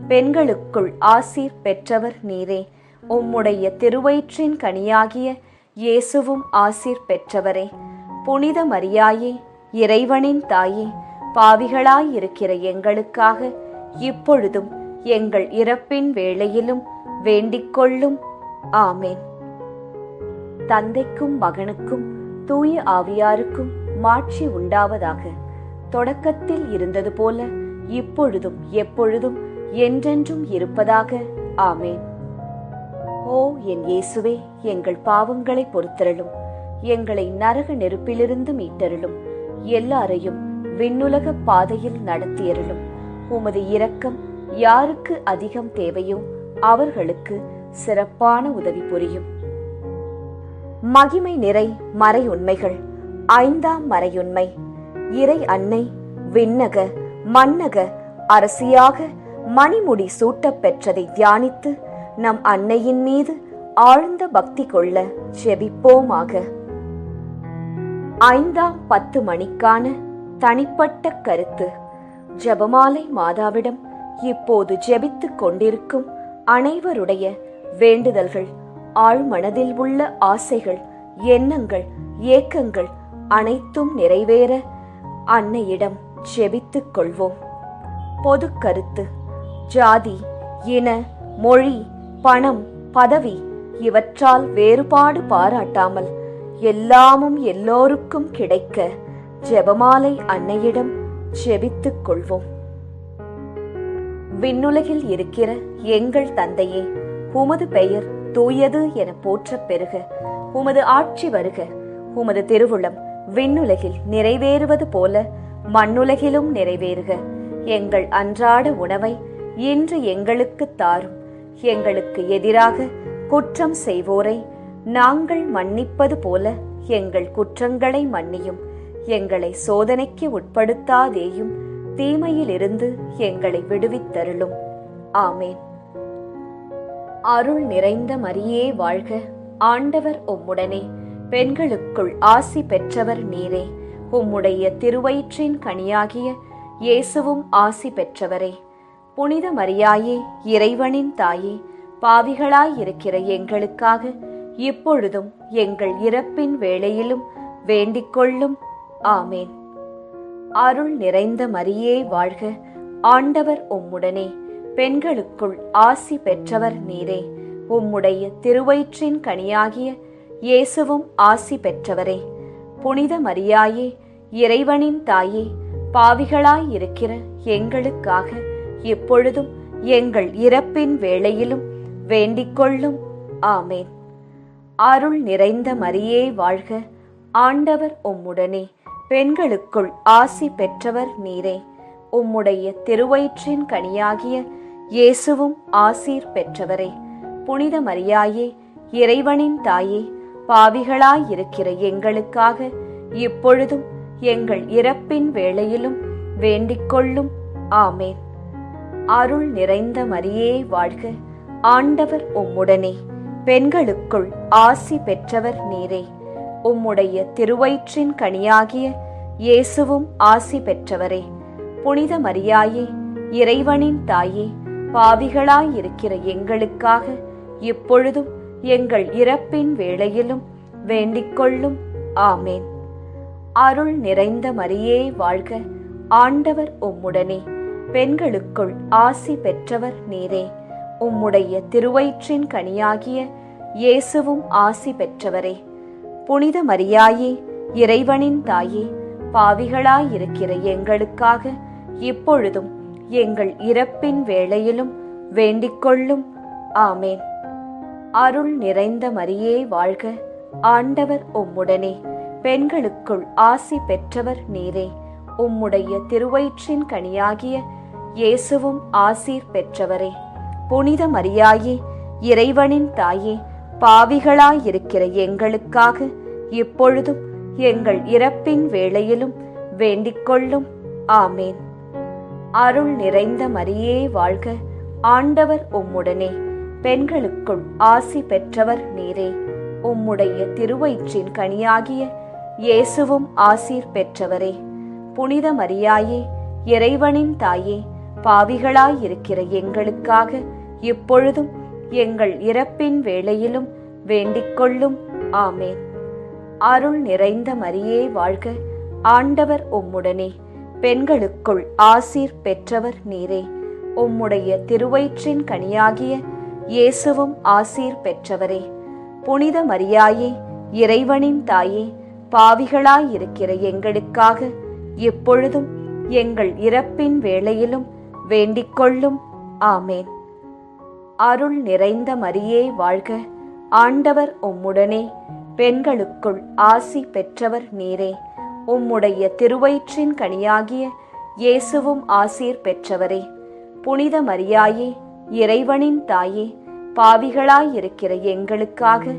பெண்களுக்குள் ஆசீர் பெற்றவர் நீரே. உம்முடைய திருவயிற்றின் கனியாகிய இயேசுவும் ஆசீர் பெற்றவரே. புனித மரியாயே, இறைவனின் தாயே, பாவிகளாயிருக்கிற எங்களுக்காக இப்பொழுதும் எங்கள் இறப்பின் வேளையிலும் வேண்டிக்கொள்ளும். ஆமேன். தந்தைக்கும் மகனுக்கும் தூய ஆவியாருக்கும் மாட்சி உண்டாவதாக. தொடக்கத்தில் இருந்தது போல இப்பொழுதும் எப்பொழுதும் என்றென்றும் இருப்பதாக. ஆமேன். ஓ என் இயேசுவே, எங்கள் பாவங்களை பொறுத்தருளும், எங்களை நரக நெருப்பிலிருந்து மீட்டருளும், எல்லாரையும் விண்ணுலக பாதையில் நடத்தியருளும். உமது இரக்கம் யாருக்கு அதிகம் தேவையோ அவர்களுக்கு சிறப்பான உதவி புரியும். மகிமை நிறை மறையுண்மைகள். 5ஆம் மறையுண்மை. இறை அன்னை விண்ணக மன்னக அரசியாக மணிமுடி சூட்டப் பெற்றதை தியானித்து நம் அன்னையின் மீது ஆழ்ந்த பக்தி கொள்ள ஜெபிப்போமாக. 5ஆம் 10 மணிக்கான தனிப்பட்ட கருத்து. ஜெபமாலை மாதாவிடம் இப்போது ஜெபித்துக் கொண்டிருக்கும் அனைவருடைய வேண்டுதல்கள், ஆழ்மனதில் உள்ள ஆசைகள், எண்ணங்கள், ஏக்கங்கள் அனைத்தும் நிறைவேற அன்னையிடம் ஜெபித்துக் கொள்வோம். பொது கருத்து. ஜாதி, இன, மொழி, பணம், பதவி இவற்றால் வேறுபாடு பாராட்டாமல் எல்லாமும் எல்லோருக்கும் கிடைக்க ஜெபமாலை அன்னையிடம் ஜெபித்துக் கொள்வோம். விண்ணுலகில் இருக்கிற எங்கள் தந்தையே, உமது பெயர் தூயது என போற்றப் பெறுக. உமது ஆட்சி வருக. உமது திருவுளம் விண்ணுலகில் நிறைவேறுவது போல மண்ணுலகிலும் நிறைவேறுக. எங்கள் அன்றாட உணவை இன்று எங்களுக்கு தாரும். எங்களுக்கு எதிராக குற்றம் செய்வோரை நாங்கள் மன்னிப்பது போல எங்கள் குற்றங்களை மன்னியும். எங்களை சோதனைக்கு உட்படுத்தாதேயும், தீமையிலிருந்து எங்களை விடுவித்தருளும். ஆமேன். அருள் நிறைந்த மரியே வாழ்க, ஆண்டவர் உம்முடனே, பெண்களுக்குள் ஆசி பெற்றவர் நீரே. உம்முடைய திருவயிற்றின் கனியாகிய இயேசுவும் ஆசி பெற்றவரே. புனித மரியாயே, இறைவனின் தாயே, பாவிகளாயிருக்கிற எங்களுக்காக இப்பொழுதும் எங்கள் இறப்பின் வேளையிலும் வேண்டிக்கொள்ளும். ஆமேன். அருள் நிறைந்த மரியே வாழ்க, ஆண்டவர் உம்முடனே, பெண்களுக்குள் ஆசி பெற்றவர் நீரே. உம்முடைய திருவயிற்றின் கனியாகிய இயேசுவும் ஆசி பெற்றவரே. புனித மரியாயே, இறைவனின் தாயே, பாவிகளாயிருக்கிற எங்களுக்காக இப்பொழுதும் எங்கள் இறப்பின் வேளையிலும் வேண்டிக்கொள்ளும். ஆமேன். அருள் நிறைந்த மரியே வாழ்க, ஆண்டவர் உம்முடனே, பெண்களுக்குள் ஆசி பெற்றவர் நீரே. உம்முடைய திருவயிற்றின் கனியாகிய இயேசுவும் ஆசீர் பெற்றவரே. புனித மரியாயே, இறைவனின் தாயே, பாவிகளாயிருக்கிற எங்களுக்காக இப்பொழுதும் எங்கள் இறப்பின் வேளையிலும் வேண்டிக்கொள்ளும். ஆமேன். அருள் நிறைந்த மரியே வாழ்க, ஆண்டவர் உம்முடனே, பெண்களுக்குள் ஆசி பெற்றவர் நீரே. உம்முடைய திருவயிற்றின் கனியாகிய இயேசுவும் ஆசி பெற்றவரே. புனித மரியாயே, இறைவனின் தாயே, பாவிகளாயிருக்கிற எங்களுக்காக இப்பொழுதும் எங்கள் இறப்பின் வேளையிலும் வேண்டிக்கொள்ளும். ஆமேன். அருள் நிறைந்த மரியே வாழ்க, ஆண்டவர் உம்முடனே, பெண்களுக்குள் ஆசி பெற்றவர் நீரே. உம்முடைய திருவயிற்றின் கனியாகிய இயேசுவும் ஆசி பெற்றவரே. புனித மரியாயே, இறைவனின் தாயே, பாவிகளாயிருக்கிற எங்களுக்காக இப்பொழுதும் எங்கள் இறப்பின் வேளையிலும் வேண்டிக்கொள்ளும். ஆமேன். அருள் நிறைந்த மரியே வாழ்க, ஆண்டவர் உம்முடனே, பெண்களுக்குள் ஆசி பெற்றவர் நீரே. உம்முடைய திருவயிற்றின் கனியாகிய இயேசுவும் ஆசீர் பெற்றவரே. புனித மரியாயே, இறைவனின் தாயே, பாவிகளாயிருக்கிற எங்களுக்காக இப்பொழுதும் எங்கள் இறப்பின் வேளையிலும் வேண்டிக்கொள்ளும். ஆமேன். அருள் நிறைந்த மரியே வாழ்க, ஆண்டவர் உம்முடனே, பெண்களுக்குள் ஆசி பெற்றவர் நீரே. உம்முடைய திருவயிற்றின் கனியாகிய இயேசுவும் ஆசீர் பெற்றவரே. புனித மரியாயே, இறைவனின் தாயே, பாவிகளாயிருக்கிற எங்களுக்காக இப்பொழுதும் எங்கள் இறப்பின் வேளையிலும் வேண்டிக்கொள்ளும். ஆமேன். அருள் நிறைந்த மரியே வாழ்க, ஆண்டவர் உம்முடனே, பெண்களுக்குள் ஆசீர் பெற்றவர் நீரே. உம்முடைய திருவயிற்றின் கனியாகிய இயேசுவும் ஆசீர் பெற்றவரே. புனித மரியாயே, இறைவனின் தாயே, பாவிகளாயிருக்கிற எங்களுக்காக இப்பொழுதும் எங்கள் இறப்பின் வேளையிலும் வேண்டிக்கொள்ளும். ஆமேன். அருள் நிறைந்த மரியே வாழ்க, ஆண்டவர் உம்முடனே, பெண்களுக்குள் ஆசி பெற்றவர் நீரே. உம்முடைய திருவயிற்றின் கனியாகிய இயேசுவும் ஆசீர் பெற்றவரே. புனித மரியாயே, இறைவனின் தாயே, பாவிகளாயிருக்கிற எங்களுக்காக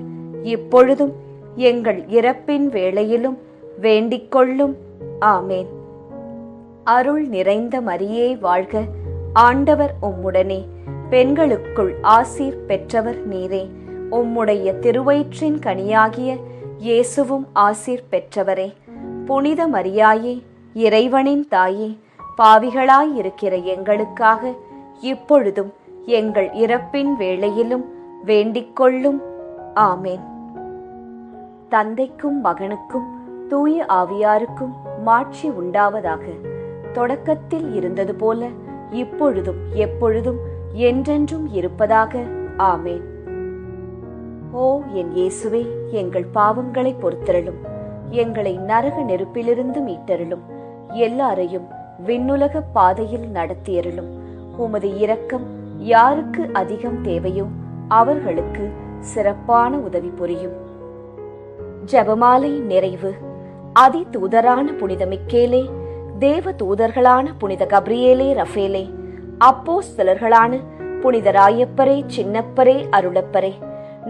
இப்பொழுதும் எங்கள் இறப்பின் வேளையிலும் வேண்டிக்கொள்ளும். ஆமேன். அருள் நிறைந்த மரியே வாழ்க, ஆண்டவர் உம்முடனே, பெண்களுக்குள் ஆசீர் பெற்றவர் நீரே. உம்முடைய திருவயிற்றின் கனியாகிய இயேசுவும் ஆசீர் பெற்றவரே. புனித மரியாயே, இறைவனின் தாயே, பாவிகளாயிருக்கிற எங்களுக்காக இப்பொழுதும் எங்கள் இறப்பின் வேளையிலும் வேண்டிக்கொள்ளும். ஆமேன். தந்தைக்கும் மகனுக்கும் தூய ஆவியாருக்கும் மாட்சி உண்டாவதாக. தொடக்கத்தில் இருந்தது போல இப்பொழுதும் எப்பொழுதும் என்றென்றும் இருப்பதாக. ஆமேன். ஓ என் இயேசுவே, எங்கள் பாவங்களை பொறுத்தருளும், எங்களை நரக நெருப்பிலிருந்து மீட்டருளும், எல்லாரையும் விண்ணுலக பாதையில் நடத்தியருளும். உமது இரக்கம் யாருக்கு அதிகம் தேவையோ அவர்களுக்கு சிறப்பான உதவி புரியும். ஜெபமாலை நிறைவு. அதி தூதரான புனித மிக்கேலே, தேவ தூதர்களான புனித கப்ரியேலே, ரஃபேலே, அப்போஸ்தலர்களான புனித ராயப்பரே, சின்னப்பரே, அருளப்பரே,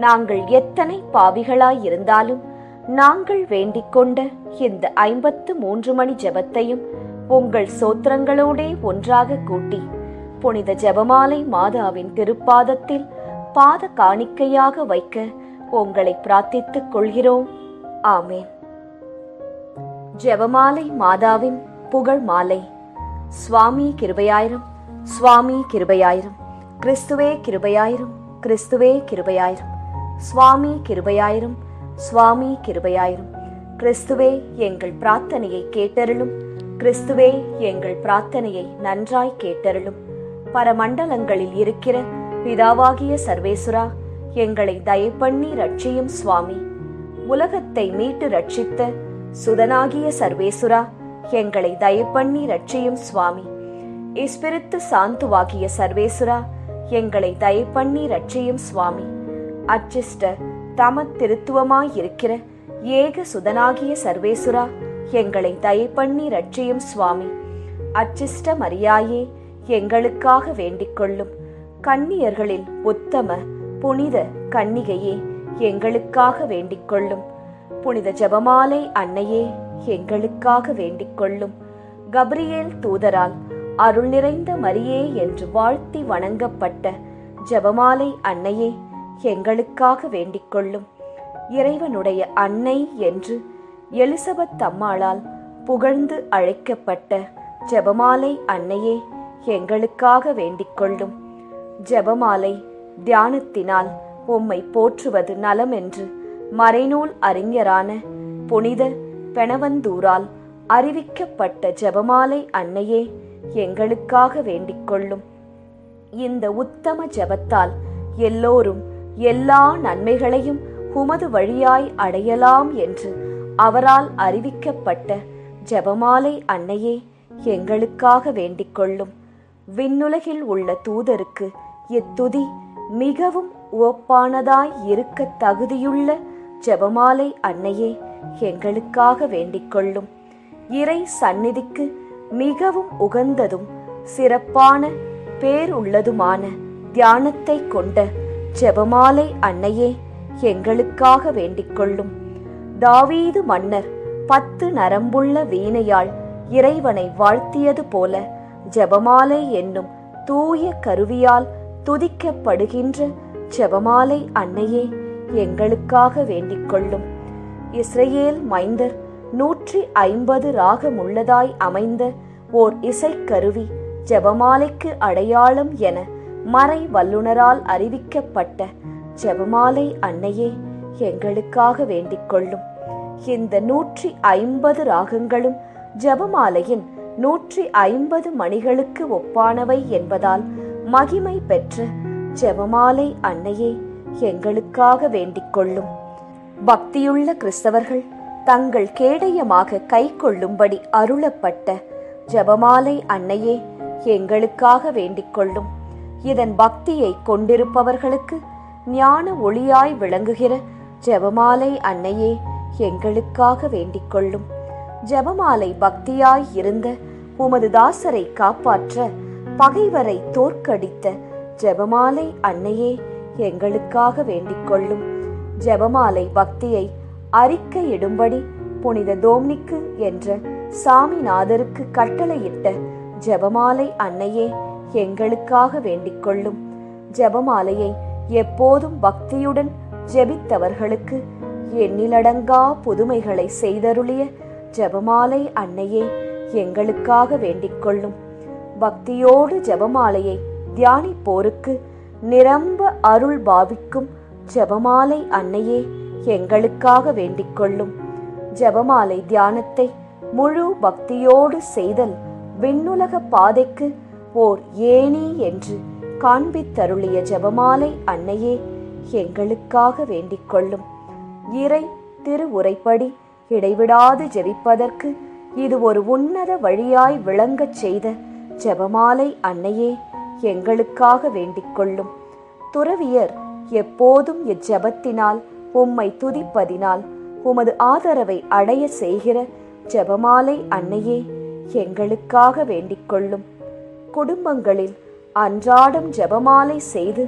நாங்கள் எத்தனை பாவிகளாயிருந்தாலும் நாங்கள் வேண்டிக் கொண்ட இந்த 53 மணி ஜெபத்தையும் உங்கள் சோத்திரங்களோடே ஒன்றாக கூட்டி புனித ஜெபமாலை மாதாவின் திருப்பாதத்தில் பாத காணிக்கையாக வைக்க உங்களை பிரார்த்தித்துக் கொள்கிறோம். ஆமேன். ஜெபமாலை மாதாவின் புகழ் மாலை. சுவாமி கிருபையாயிரம், சுவாமி கிருபையாயிரம், கிறிஸ்துவே கிருபையாயிரம், கிறிஸ்துவே கிருபையாயிரம், சுவாமி கிருபையாயிரம், சுவாமி கிருபையாயிரம். கிறிஸ்துவே எங்கள் பிரார்த்தனையை கேட்டருளும், கிறிஸ்துவே எங்கள் பிரார்த்தனையை நன்றாய் கேட்டருளும். பரமண்டலங்களில் இருக்கிற பிதாவாகிய சர்வேசுரா, எங்களை தயப்பண்ணி ரட்சியும் சுவாமி. உலகத்தை மீட்டு ரட்சித்த சுதனாகிய சர்வேசுரா, எங்களை தயப்பண்ணி ரட்சியும் சுவாமி. இஸ்பிரித்து சாந்துவாகிய சர்வேசுரா, எங்களை தயப்பண்ணி ரட்சியும் சுவாமி. அச்சிஷ்ட தம திருத்துவமாயிருக்கிற ஏக சுதனாகிய சர்வேசுரா, எங்களை தயப்பண்ணி ரட்சியும் சுவாமி. அச்சிஷ்ட மரியாயே, எங்களுக்காக வேண்டிக் கொள்ளும். கன்னியர்களில் உத்தம புனித கன்னிகையே, எங்களுக்காக வேண்டிக் கொள்ளும். புனித ஜெபமாலை அன்னையே, எங்களுக்காக வேண்டிக் கொள்ளும். கப்ரியேல் தூதரால் அருள் நிறைந்த மரியே என்று வாழ்த்தி வணங்கப்பட்ட ஜெபமாலை அன்னையே, எங்களுக்காக வேண்டிக் கொள்ளும். இறைவனுடைய அன்னை என்று எலிசபெத் அம்மாளால் புகழ்ந்து அழைக்கப்பட்ட ஜெபமாலை அன்னையே, எங்களுக்காக வேண்டிக் கொள்ளும். ஜெபமாலை தியானத்தினால் உம்மை போற்றுவது நலம் என்று மறைநூல் அறிஞரான புனித பெனவந்தூரால் அறிவிக்கப்பட்ட ஜெபமாலை அன்னையே, எங்களுக்காக வேண்டிக் கொள்ளும். இந்த உத்தம ஜெபத்தால் எல்லோரும் எல்லா நன்மைகளையும் உமது வழியாய் அடையலாம் என்று அவரால் அறிவிக்கப்பட்ட ஜெபமாலை அன்னையே, எங்களுக்காக வேண்டிக் கொள்ளும். விண்ணுலகில் உள்ள தூதருக்கு இத்துதி மிகவும் உவப்பானதாய் இருக்க தகுதியுள்ள ஜெபமாலை அன்னையே, எங்களுக்காக வேண்டிக் கொள்ளும். இறை சந்நிதிக்கு மிகவும் உகந்ததும் சிறப்பான பேருள்ளதுமான தியானத்தை கொண்ட ஜெபமாலை அன்னையே, எங்களுக்காக வேண்டிக் கொள்ளும். தாவீது மன்னர் 10 நரம்புள்ள வீணையால் இறைவனை வாழ்த்தியது போல ஜெபமாலை என்னும் தூய கருவியால் துதிக்கப்படுகின்ற ஜெபமாலை அன்னையே எங்களுக்காக வேண்டிக் கொள்ளும். இஸ்ரேல் மைந்தர் 150 ராகமுள்ளதாய் அமைந்த ஓர் இசைக்கருவி ஜெபமாலைக்கு அடையாளம் என மறை வல்லுனரால் அறிவிக்கப்பட்ட ஜெபமாலை அன்னையே எங்களுக்காக வேண்டிக் கொள்ளும். இந்த 150 ராகங்களும் ஜெபமாலையின் 150 மணிகளுக்கு ஒப்பானவை என்பதால் மகிமை பெற்ற ஜெபமாலை அன்னையே எங்களுக்காக வேண்டிக் கொள்ளும். பக்தியுள்ள கிறிஸ்தவர்கள் தங்கள் கேடயமாக கை கொள்ளும்படி அருளப்பட்ட ஜெபமாலை அன்னையே எங்களுக்காக வேண்டிக் கொள்ளும். இதன் பக்தியை கொண்டிருப்பவர்களுக்கு ஞான ஒளியாய் விளங்குகிற ஜெபமாலை அன்னையே எங்களுக்காக வேண்டிக் கொள்ளும். ஜெபமாலை பக்தியாய் இருந்த உமது தாசரை காப்பாற்ற பகைவரை தோற்கடித்த ஜெபமாலை அன்னையே எங்களுக்காக வேண்டிக் கொள்ளும். ஜெபமாலை பக்தியை அறிக்கையிடும்படி புனித தோம்னிக்கு என்ற சாமிநாதருக்கு கட்டளையிட்ட ஜெபமாலை அன்னையே எங்களுக்காக வேண்டிக் கொள்ளும். ஜெபமாலையை எப்போதும் பக்தியுடன் ஜெபித்தவர்களுக்கு எண்ணிலடங்கா புதுமைகளை செய்தருளிய ஜெபமாலை அன்னையே எங்களுக்காக வேண்டிக் கொள்ளும். பக்தியோடு ஜெபமாலையை தியானிப்போருக்கு நிரம்ப அருள் பாவிக்கும் ஜெபமாலை அன்னையே எங்களுக்காக வேண்டிக் கொள்ளும். ஜெபமாலை தியானத்தை முழு பக்தியோடு செய்தல் விண்ணுலக பாதைக்கு ஓர் ஏணி என்று காண்பித்தருளிய ஜெபமாலை அன்னையே எங்களுக்காக வேண்டிக் கொள்ளும். இறை திருவுரைப்படி இடைவிடாது ஜெபிப்பதற்கு இது ஒரு உன்னத வழியாய் விளங்கச் செய்த ஜெபமாலை அன்னையே எங்களுக்காக வேண்டிக் கொள்ளும். துறவியர் எப்போதும் இஜெபத்தினால் உம்மை துதிப்பதினால் உமது ஆதரவை அடைய செய்கிற ஜெபமாலை அன்னையே எங்களுக்காக வேண்டிக் கொள்ளும். குடும்பங்களில் அன்றாடம் ஜெபமாலை செய்து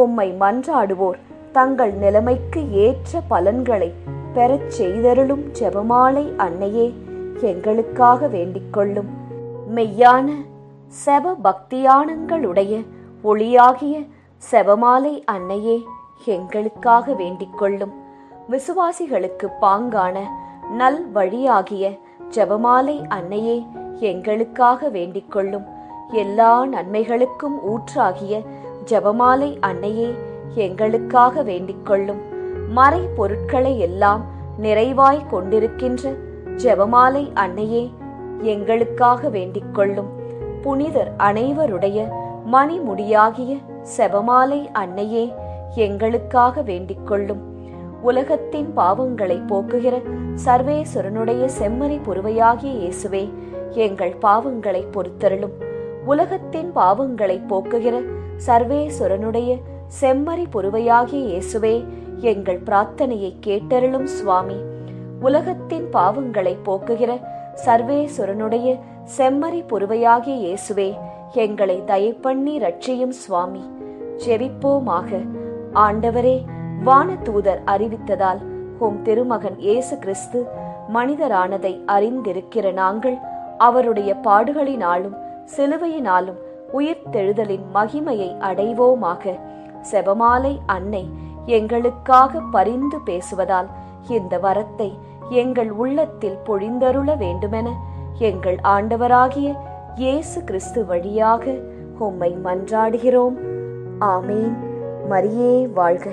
உம்மை மன்றாடுவோர் தங்கள் நிலைமைக்கு ஏற்ற பலன்களை பெறச் செய்தருளும் ஜெபமாலை அன்னையே எங்களுக்காக வேண்டிக் கொள்ளும். மெய்யான செப பக்தியானங்களுடைய ஒளியாகிய செபமாலை அன்னையே எங்களுக்காக வேண்டிக் கொள்ளும். விசுவாசிகளுக்கு பாங்கான நல் வழியாகிய ஜெபமாலை அன்னையே எங்களுக்காக வேண்டிக் கொள்ளும். எல்லா நன்மைகளுக்கும் ஊற்றாகிய ஜெபமாலை அன்னையே எங்களுக்காக வேண்டிக் கொள்ளும். மறை பொருட்களை எல்லாம் நிறைவாய் கொண்டிருக்கின்ற ஜெபமாலை அன்னையே எங்களுக்காக வேண்டிக் கொள்ளும். புனிதர் அனைவருடைய மணிமுடியாகிய செபமாலை அன்னையே எங்களுக்காக வேண்டிக் கொள்ளும். உலகத்தின் பாவங்களை போக்குகிற சர்வேஸ்வரனுடைய செம்மறி புருவையாகிய இயேசுவே எங்கள் பாவங்களை பொறுத்தருளும். உலகத்தின் பாவங்களை போக்குகிற சர்வேஸ்வரனுடைய செம்மறி புருவையாகிய இயேசுவே எங்கள் பிரார்த்தனையை கேட்டருளும் சுவாமி. உலகத்தின் பாவங்களை போக்குகிற சர்வேஸ்வரனுடைய செம்மறி புருவையாகிய இயேசுவே எங்களை தயப்பண்ணி ரட்சியும் சுவாமி. ஜெபிப்போமாக. ஆண்டவரே, வானதூதர் அறிவித்ததால் உம் திருமகன் இயேசு கிறிஸ்து மனிதரானதை அறிந்திருக்கிற நாங்கள் அவருடைய பாடுகளினாலும் சிலுவையினாலும் உயிர்த்தெழுதலின் மகிமையை அடைவோமாக. செபமாலை அன்னை எங்களுக்காக பரிந்து பேசுவதால் இந்த வரத்தை எங்கள் உள்ளத்தில் பொழிந்தருள வேண்டுமென எங்கள் ஆண்டவராகிய இயேசு கிறிஸ்து வழியாக உம்மை மன்றாடுகிறோம். ஆமேன். மரியே வாழ்க.